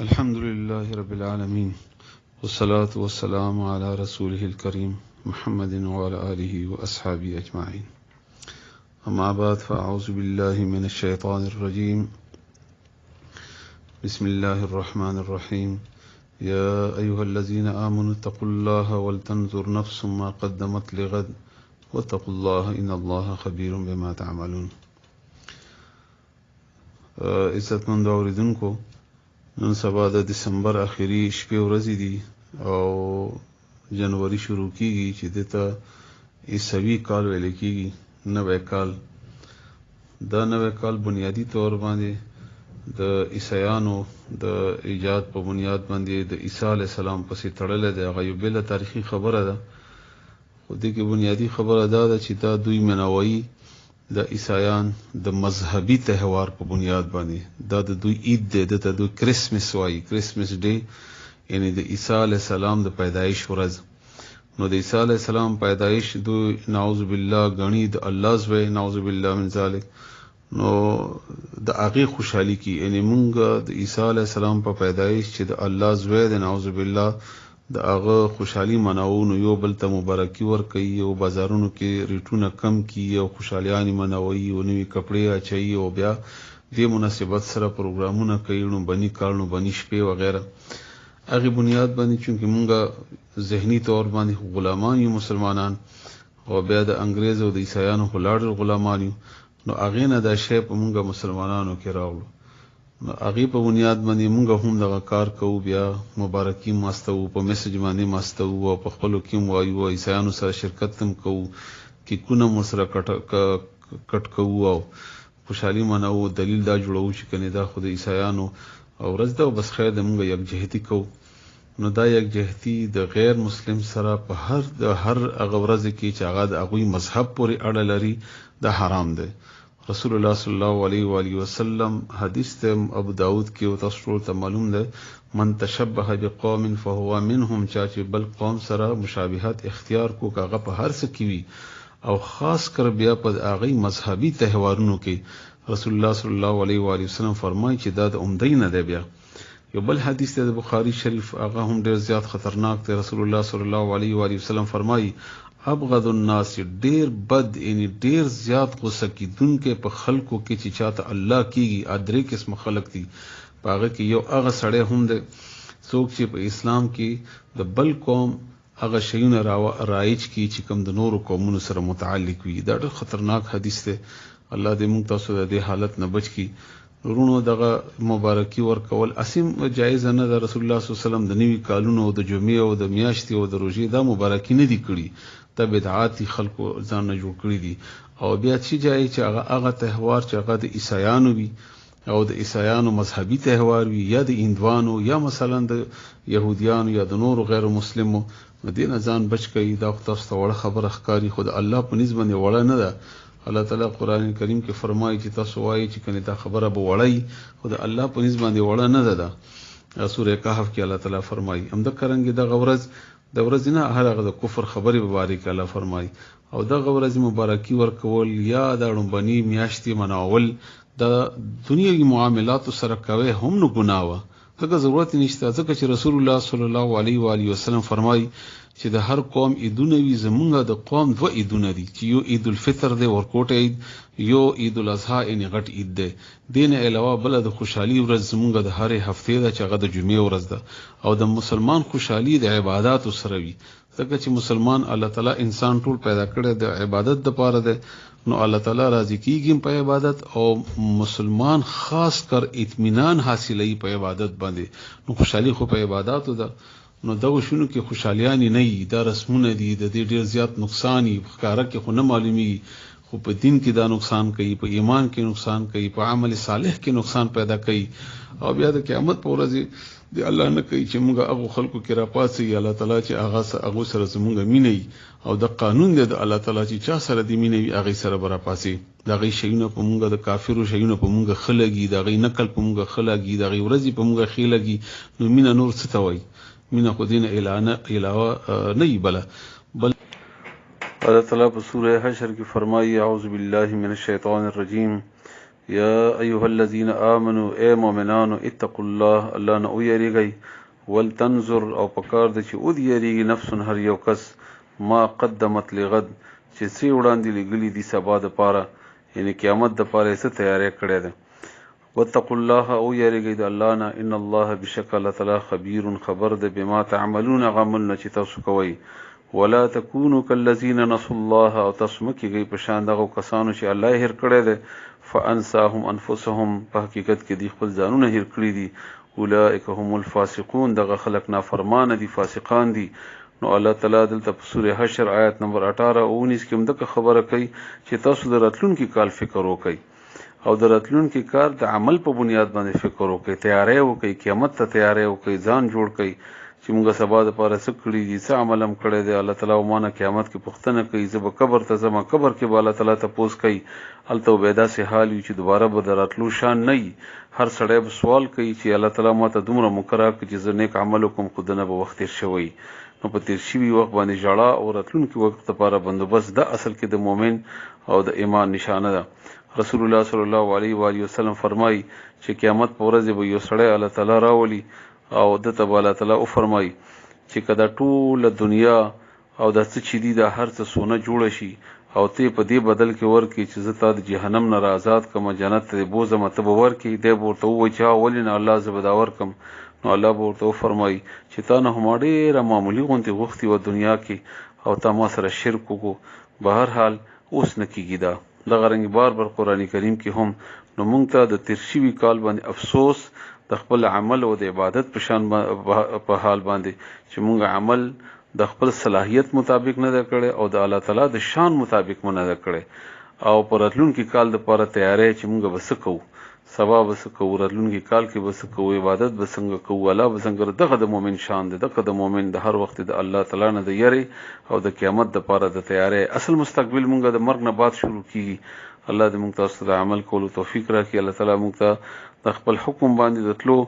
الحمد لله رب العالمين والصلاة والسلام على رسوله الكريم محمد وعلى آله وأصحابه أجمعين. أما بعد فأعوذ بالله من الشيطان الرجيم. بسم الله الرحمن الرحيم. يا أيها الذين آمنوا اتقوا الله ولتنظر نفس ما قدمت لغد واتقوا الله إن الله خبير بما تعملون. عزتمند اوریدونکو، نن سبا د دسمبر اخیری شپې ورځې دي او جنوري شروع کیږي چې دته عیسوي کال ویل کیږي، نوی کال. دا نوی کال بنیادی طور باندې د عیسایانو د ایجاد په بنیاد باندې د عیسی علی السلام پسې تړلې ده. هغه یو بل تاریخي خبره ده، خو دې کې بنیادی خبره ده چې دا دوی مناوي د عیسایان د مذهبي تهوار په بنیاد باندې. دا د دوی عید دی، دته دوی کرسمس وایي، کرسمس ډے، یعنی د عیسی علی السلام د پیدایش ورځ. نو د عیسی علی السلام پیدایش دوی نعوذ بالله غنی د الله زوی، نعوذ بالله من ذلک. نو د هغه خوشحالي کی، یعنی مونږ د عیسی علی السلام په پیدایش چې د الله زوی د نعوذ بالله د هغه خوشحالي مناو، نو یو بل ته مبارکي ورکوي او بازارونو کې ریټونه کم کی او خوشحالیان مناوي او نوی کپڑے اچي او بیا د مناسبت سره پروګرامونه کوي، نو بني کارونو بني شپې وغیرہ. هغه بنیاد باندې چې مونږه ذهني طور باندې غلامان یو مسلمانان، او بیا د انګريز او د عیسایانو خلاړ غلامان یو، نو هغه نه دا شی په مونږه مسلمانانو کې راغلو. نو هغه په بنیاد باندې مونږ هم دغه کار کوو، بیا مبارکي ماستو په میسج باندې ماستو او په خپل کې وایو، عیسایانو سره شرکت هم کوو، کې کونه مو سره کټ کوو او خوشحالي مناو. دلیل دا جوړو چې کنه دا خود عیسایانو او ورځ دا بس خیر د مونږ یکجهتي کوو. نو دا یکجهتي د غیر مسلم سره په هر هغه ورځ کې چې هغه د هغوی مذهب پورې اړه لري دا حرام دی. رسول الله صلی الله علیه و آله وسلم حدیث ته ابو داود کې او تاسو ټول ته معلوم ده، من تشبه بقوم فهو منهم، چې بل قوم سره مشابهت اختیار کو کاغه په هر څه کې وي، او خاص کر بیا په هغه مذهبي تهوارونو کې رسول الله صلی الله علیه و آله وسلم فرمایي چې دا د عمدی نه دی. بیا یو بل حدیث ته د بخاری شریف هغه هم ډیر زیات خطرناک دی. رسول الله صلی الله علیه و آله وسلم فرمایي ابغض الناس، ډیر بد، یعنی ډیر زیات غصه کیدونکې په خلکو کې چې چاته الله کیږي. ادرې قسم خلق دي، پاغه کې یو هغه سړی هم دی څوک چې په اسلام کې د بل قوم هغه شیونه رایج کی چې کوم د نورو قومونو سره متعلق وي. دا ډیر خطرناک حدیث دی. الله دې موږ تاسو د دې حالت نه بچ کی. ورونو دغه مبارکي ورکول اسیم جایز نه ده. رسول الله صلی الله علیه وسلم د نوی کالونو او د جمعې او د میاشتې او د روزې دا مبارکي نه دي کړي، دا بدعات خلکو ځان نه جوړ کړی دي. او بیا چې جای چې هغه تهوار چې هغه د عیسایانو وي او د عیسایانو مذهبي تهوار وي، یا د هندوانو یا مثلا د يهوديانو یا د نورو غیر مسلمو، مدینه ځان بچ کړي. دا تاسو ته وړه خبره ښکاری، خود الله په نسبت باندې وړه نه ده. الله تعالی قرآن کریم کې فرمایي چې تاسو وایي چې کنه دا خبره به وړي، خود الله په نسبت باندې وړه نه ده. سورہ کهف کې الله تعالی فرمایي هم د کرنګ د غورز د ورځ نه هغه د کفر خبرې مبارک الله فرمایي. او د غورز مبارکي ورکول یا د لومبني میاشتې مناول د دنیوي معاملات سره کوي هم نو ګناوه، ځکه ضرورت نشته. ځکه چې رسول الله صلی الله علیه و آله وسلم فرمایي چې د هر قوم عیدونه وي، زمونږ د قوم دوه عیدونه دي، چې یو عید الفطر دی ورکوټ عید، یو عید الاضحی یعنی غټ عید دی. دین علاوه بل د خوشحالي ورځ زمونږ د هر هفته ده چې هغه د جمعې ورځ ده. او د مسلمان خوشحالي د عبادت سره وي، ځکه چې مسلمان الله تعالی انسان ټول پیدا کړی د عبادت لپاره ده. نو الله تعالی راضي کیږي په عبادت، او مسلمان خاص کر اطمینان حاصلوي په عبادت باندې. نو خوشحالي خو په عبادت ده. نو دا وشونو کې خوشحالیان نه وي، دا رسمونه دي، د دې ډیر زیات نقصان یې ښکارا کې خو نه معلومي، خو په دین کې دا نقصان کوي، په ایمان کې نقصان کوي، په عمل صالح کې نقصان پیدا کوي. او بیا د قیامت په ورځ دی الله نه کوي چې موږ هغه خلکو کې راپاسي الله تعالی چې هغه سره زموږ مینه او د قانون دی د الله تعالی چې چا سره دی مینه هغه سره براپاسي. دا غي شیونه په موږ د کافرو شیونه په موږ خلګي، دا غي نقل په موږ خلګي، دا غي ورځي په موږ خلګي. نو مینه نور څه توي؟ مینه خو دین علاوه نه بل الله تعالی په سوره حشر کې فرمایي اعوذ بالله من الشیطان الرجیم یا ایها الذین آمنوا اے مؤمنانو اتقوا الله الله نه ویریږئ ولتنظر او پکار د چې او دیریږي نفس هر یو کس ما قدمت لغد چې څه وړاندې لګلی دي سبا د پاره یعنی قیامت د پاره څه تیاری کړی ده واتقوا الله او یریږئ د الله نه ان الله بشک الله تعالی خبیر خبر ده بما تعملون غمل چې تاسو کوئ ولا تكونوا كالذين نسوا الله او تاسو مکیږئ په شان دغه کسانو چې الله هیر کړی ده فانساهم انفسهم په حقیقت کې دی خپل ځانونه هیر کړی دي اولئک هم الفاسقون دغه خلق نافرمان دي فاسقان دي نو الله تعالی دلته په سوره حشر آیت نمبر 18 او 19 کې هم دغه خبره کوي چې تاسو د راتلونکي کال فکر وکړئ او د راتلونکي کار د عمل په بنیاد باندې فکر وکړئ تیاری وکړئ قیامت ته تیاری وکړئ ځان جوړ کړئ چې موږ سبا د پاره څه کړي دي څه عمل هم کړی دی الله تعالی ومانه قیامت کې پوښتنه کوي زه به قبر ته ځم قبر کې به الله تعالی تپوس کوي هلته به داسې حال وي چې دوباره به د راتلو شان نه وي هر سړی به سوال کوي چې الله تعالی ماته دومره مقرر کړي چې زه نیک عمل وکړم خو دنه به وخت تېر شوی نو په تېر شوي وخت باندې ژړا او راتلونکي وخت لپاره بندوبست دا اصل کې د مؤمن او د ایمان نشانه ده رسول الله صلی الله علیه و آله وسلم فرمایي چې قیامت په ورځ به یو سړی الله تعالی راولي او د ته الله تعالی او فرمایي چې کدا ټول دنیا او د څه چې دی د هر څه سونه جوړ شي او ته په دې بدل کې ورکی چې زه تا د جهنم نه آزاد کوم جنت ته بوزم ته به ورکی دی ورته وای چې ولین الله زبدا ورکم نو الله ورته فرمایي چې تا نه هم ډېره معمولی غونتی غوښتي و دنیا کې او تا ما سره شرک وکړو به هر حال اوس نه کیږي دا دغه رنګ بار قرآن کریم کې هم نو مونږ ته د تیر شوي کال باندې افسوس د خپل عمل او د عبادت په شان په حال باندې چې مونږ عمل د خپل صلاحیت مطابق نه کړي او د الله تعالی د شان مطابق نه کړي او پر راتلونکي کال د لپاره تیاری چې مونږ به څه کوو سبا به څه کوو راتلونکي کال کې به څه کوو عبادت به څنګه کوو الله به څنګه دغه د مؤمن شان دی دغه د مؤمن د هر وخت د الله تعالی نه د یری او د قیامت د لپاره د تیاری اصل مستقبل مونږ د مرګ نه بعد شروع کیږي الله دې موږ تاسو ته عمل کولو توفیق راکړي الله تعالی موږ ته د خپل حکم باندې د تلو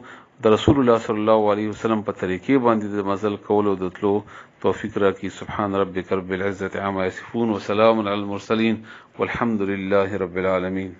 د رسول الله صلی الله علیه وسلم په طریقې باندې د مزل کولو د تلو توفیق راکړي سبحان ربک رب العزة عما یصفون وسلام علی المرسلین والحمد لله رب العالمین